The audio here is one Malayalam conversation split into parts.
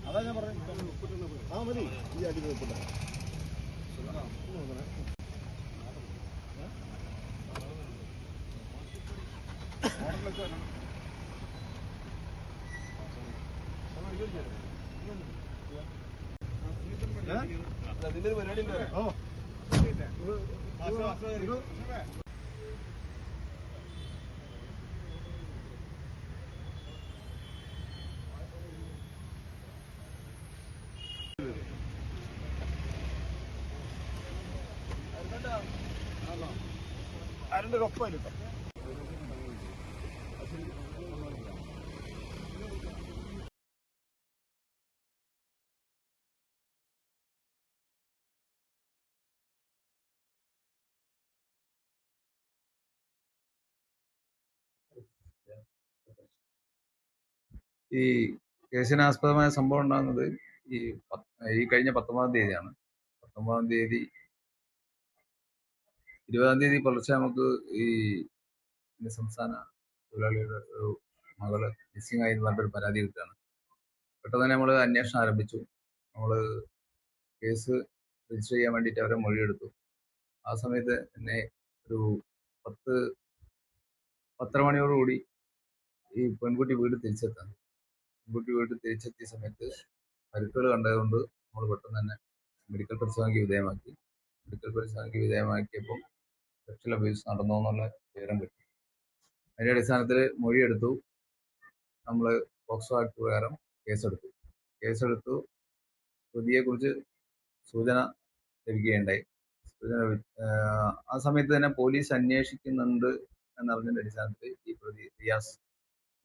അതാ ഞാൻ പറഞ്ഞു. മതി ഈ അടി നോക്കട്ടെ. അതിന്റെ പരിപാടി അതിന്റെ ഒപ്പമായിട്ടോ. ഈ കേസിനാസ്പദമായ സംഭവം ഉണ്ടാകുന്നത് ഈ കഴിഞ്ഞ 19-ാം തീയതിയാണ്. 19-ാം തീയതി 20-ാം തീയതി പുലർച്ചെ നമുക്ക് ഈ സംസ്ഥാന തൊഴിലാളിയുടെ ഒരു മകള് മിസ്സിംഗ് ആയി പറഞ്ഞൊരു പരാതി കിട്ടുകയാണ്. പെട്ടെന്ന് തന്നെ നമ്മൾ അന്വേഷണം ആരംഭിച്ചു. നമ്മൾ കേസ് രജിസ്റ്റർ ചെയ്യാൻ വേണ്ടിയിട്ട് അവരെ മൊഴിയെടുത്തു. ആ സമയത്ത് തന്നെ ഒരു 10-10:30 മണിയോടുകൂടി ഈ പെൺകുട്ടി വീട് തിരിച്ചെത്താൻ. പെൺകുട്ടി വീട്ടിൽ തിരിച്ചെത്തിയ സമയത്ത് പരിക്കുകൾ കണ്ടതുകൊണ്ട് നമ്മൾ പെട്ടെന്ന് തന്നെ മെഡിക്കൽ പരിശോധനയ്ക്ക് വിധേയമാക്കി. മെഡിക്കൽ പരിശോധനയ്ക്ക് വിധേയമാക്കിയപ്പോൾ സെക്ഷൽ അബ്യൂസ് നടന്നു എന്നുള്ള വിവരം കിട്ടി. അതിന്റെ അടിസ്ഥാനത്തിൽ മൊഴിയെടുത്തു. നമ്മൾ പോക്സോ ആക്ട് പ്രകാരം കേസെടുത്തു. പ്രതിയെക്കുറിച്ച് സൂചന ലഭിക്കുകയുണ്ടായി. ആ സമയത്ത് തന്നെ പോലീസ് അന്വേഷിക്കുന്നുണ്ട് എന്നറിഞ്ഞതിന്റെ അടിസ്ഥാനത്തിൽ ഈ പ്രതി റിയാസ്,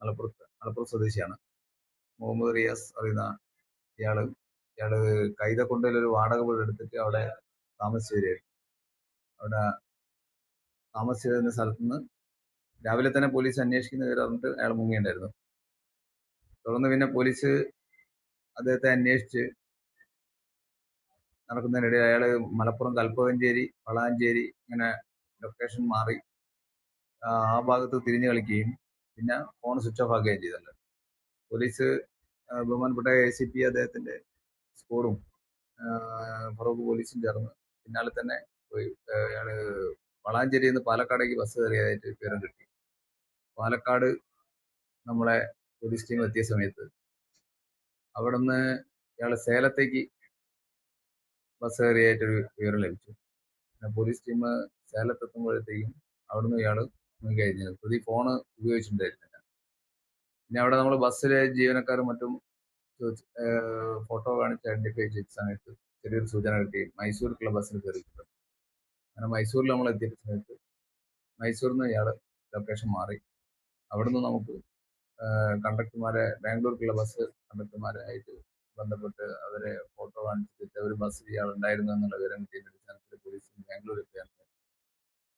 മലപ്പുറം സ്വദേശിയാണ്, മുഹമ്മദ് റിയാസ് അറിയുന്ന ഇയാള് കൈതക്കൊണ്ടയിൽ ഒരു വാടക വീട് എടുത്തിട്ട് അവിടെ താമസിച്ചു വരികയായിരുന്നു. അവിടെ താമസിച്ചു വരുന്ന സ്ഥലത്ത് നിന്ന് രാവിലെ തന്നെ പോലീസ് അന്വേഷിക്കുന്ന വിവരം അറിഞ്ഞിട്ട് അയാൾ മുങ്ങിയിട്ടുണ്ടായിരുന്നു. തുടർന്ന് പിന്നെ പോലീസ് അദ്ദേഹത്തെ അന്വേഷിച്ച് നടക്കുന്നതിനിടെ അയാള് മലപ്പുറം കൽപ്പകഞ്ചേരി, വളാഞ്ചേരി ഇങ്ങനെ ലൊക്കേഷൻ മാറി ആ ഭാഗത്ത് തിരിഞ്ഞു കളിക്കുകയും പിന്നെ ഫോൺ സ്വിച്ച് ഓഫ് ആക്കുകയും ചെയ്തല്ലോ. പോലീസ് ബഹുമാനപ്പെട്ട ACP അദ്ദേഹത്തിന്റെ സ്ക്വാഡും ഫറൂഖ് പോലീസും ചേർന്ന് പിന്നാലെ തന്നെ പോയി അയാള് വളാഞ്ചേരിയിൽ നിന്ന് പാലക്കാടേക്ക് ബസ് കയറിയതായിട്ട് വിവരം കിട്ടി. പാലക്കാട് നമ്മളെ പോലീസ് ടീം എത്തിയ സമയത്ത് അവിടെ നിന്ന് ഇയാള് സേലത്തേക്ക് ബസ് കയറിയായിട്ടൊരു വിവരം ലഭിച്ചു. പിന്നെ പോലീസ് ടീം സേലത്തെത്തുമ്പോഴത്തേക്കും അവിടുന്ന് ഇയാള് കഴിഞ്ഞത്. പ്രതി ഫോണ് ഉപയോഗിച്ചിട്ടുണ്ടായിരുന്നില്ല. പിന്നെ അവിടെ നമ്മൾ ബസ്സിലെ ജീവനക്കാരും മറ്റും ഫോട്ടോ കാണിച്ച് ഐഡന്റിഫൈ ചെയ്ത സമയത്ത് ചെറിയൊരു സൂചന കിട്ടി മൈസൂർക്കുള്ള ബസ്സിൽ കയറിയിട്ടുണ്ട്. അങ്ങനെ മൈസൂരിൽ നമ്മൾ എത്തിയ സമയത്ത് മൈസൂരിൽ നിന്ന് ഇയാള് ലൊക്കേഷൻ മാറി. അവിടുന്ന് നമുക്ക് ബാംഗ്ലൂർക്കുള്ള ബസ് കണ്ടക്ടർമാരായിട്ട് ബന്ധപ്പെട്ട് അവരെ ഫോട്ടോ കാണിച്ചിട്ട് ഒരു ബസ്സിൽ ഇയാൾ ഉണ്ടായിരുന്നു എന്നുള്ള വിവരം കിട്ടിയതിന്റെ അടിസ്ഥാനത്തിൽ പോലീസ്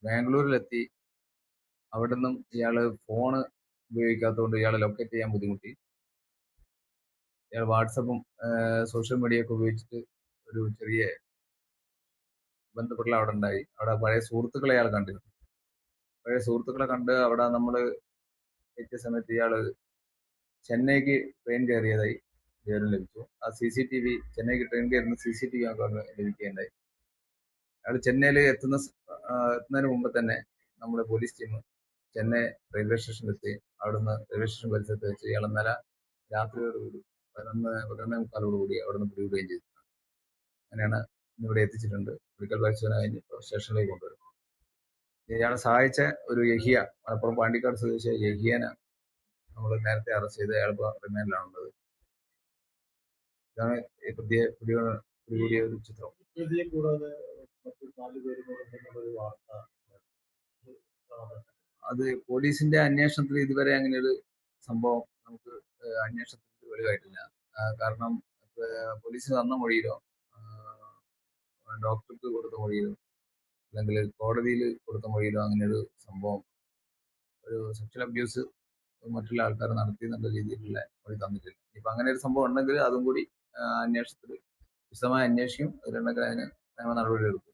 ബാംഗ്ലൂരിലെത്തി. അവിടെ നിന്നും ഇയാള് ഫോണ് ഉപയോഗിക്കാത്തതുകൊണ്ട് ഇയാളെ ലൊക്കേറ്റ് ചെയ്യാൻ ബുദ്ധിമുട്ടി. ഇയാൾ വാട്സപ്പും സോഷ്യൽ മീഡിയ ഒക്കെ ഉപയോഗിച്ചിട്ട് ഒരു ചെറിയ ബന്ധപ്പെടൽ അവിടെ ഉണ്ടായി. അവിടെ പഴയ സുഹൃത്തുക്കളെ ഇയാൾ കണ്ടിരുന്നു. പഴയ സുഹൃത്തുക്കളെ കണ്ട് അവിടെ നമ്മൾ എത്തിയ സമയത്ത് ഇയാള് ചെന്നൈക്ക് ട്രെയിൻ കയറിയതായി വിവരം ലഭിച്ചു. ആ CCTV ചെന്നൈക്ക് ട്രെയിൻ കയറുന്ന CCTV ലഭിക്കുകയുണ്ടായി. അയാൾ ചെന്നൈയിൽ എത്തുന്നതിന് മുമ്പ് തന്നെ നമ്മുടെ പോലീസ് ടീം ചെന്നൈ റെയിൽവേ സ്റ്റേഷനിലെത്തി. അവിടുന്ന് റെയിൽവേ സ്റ്റേഷൻ പരിസരത്ത് വെച്ച് ഇയാൾ ഇന്നലെ രാത്രിയോടുകൂടി 11:45 അവിടുന്ന് പിടികൂടുകയും ചെയ്തു. അങ്ങനെയാണ് ഇന്നിവിടെ എത്തിച്ചിട്ടുണ്ട്. മെഡിക്കൽ പരിശോധന കഴിഞ്ഞ് സ്റ്റേഷനിലേക്ക് കൊണ്ടുവരും. ഇയാളെ സഹായിച്ച ഒരു യഹിയ, മലപ്പുറം പാണ്ടിക്കാട് സ്വദേശിയ യഹിയനെ നമ്മൾ നേരത്തെ അറസ്റ്റ് ചെയ്ത് അയാൾ റിമാൻഡിലാണുള്ളത്. ഇതാണ് ഈ പിടികൂടിയ ഒരു ചിത്രം. അത് പോലീസിന്റെ അന്വേഷണത്തിൽ ഇതുവരെ അങ്ങനെ ഒരു സംഭവം നമുക്ക് അന്വേഷണത്തിൽ വെളിവായിട്ടില്ല. കാരണം പോലീസ് തന്ന മൊഴിയിലോ ഡോക്ടർക്ക് കൊടുത്ത മൊഴിയിലോ അല്ലെങ്കിൽ കോടതിയിൽ കൊടുത്ത മൊഴിയിലോ അങ്ങനെ ഒരു സംഭവം, ഒരു സെക്ഷൽ അബ്യൂസ് മറ്റുള്ള ആൾക്കാർ നടത്തി എന്നുള്ള രീതിയിലുള്ള മൊഴി തന്നിട്ടില്ല. ഇപ്പൊ അങ്ങനെ ഒരു സംഭവം ഉണ്ടെങ്കിൽ അതും കൂടി അന്വേഷണത്തിൽ വിശദമായി അന്വേഷിക്കും. അതിലുണ്ടെങ്കിൽ അതിന് നിയമ നടപടി എടുക്കും.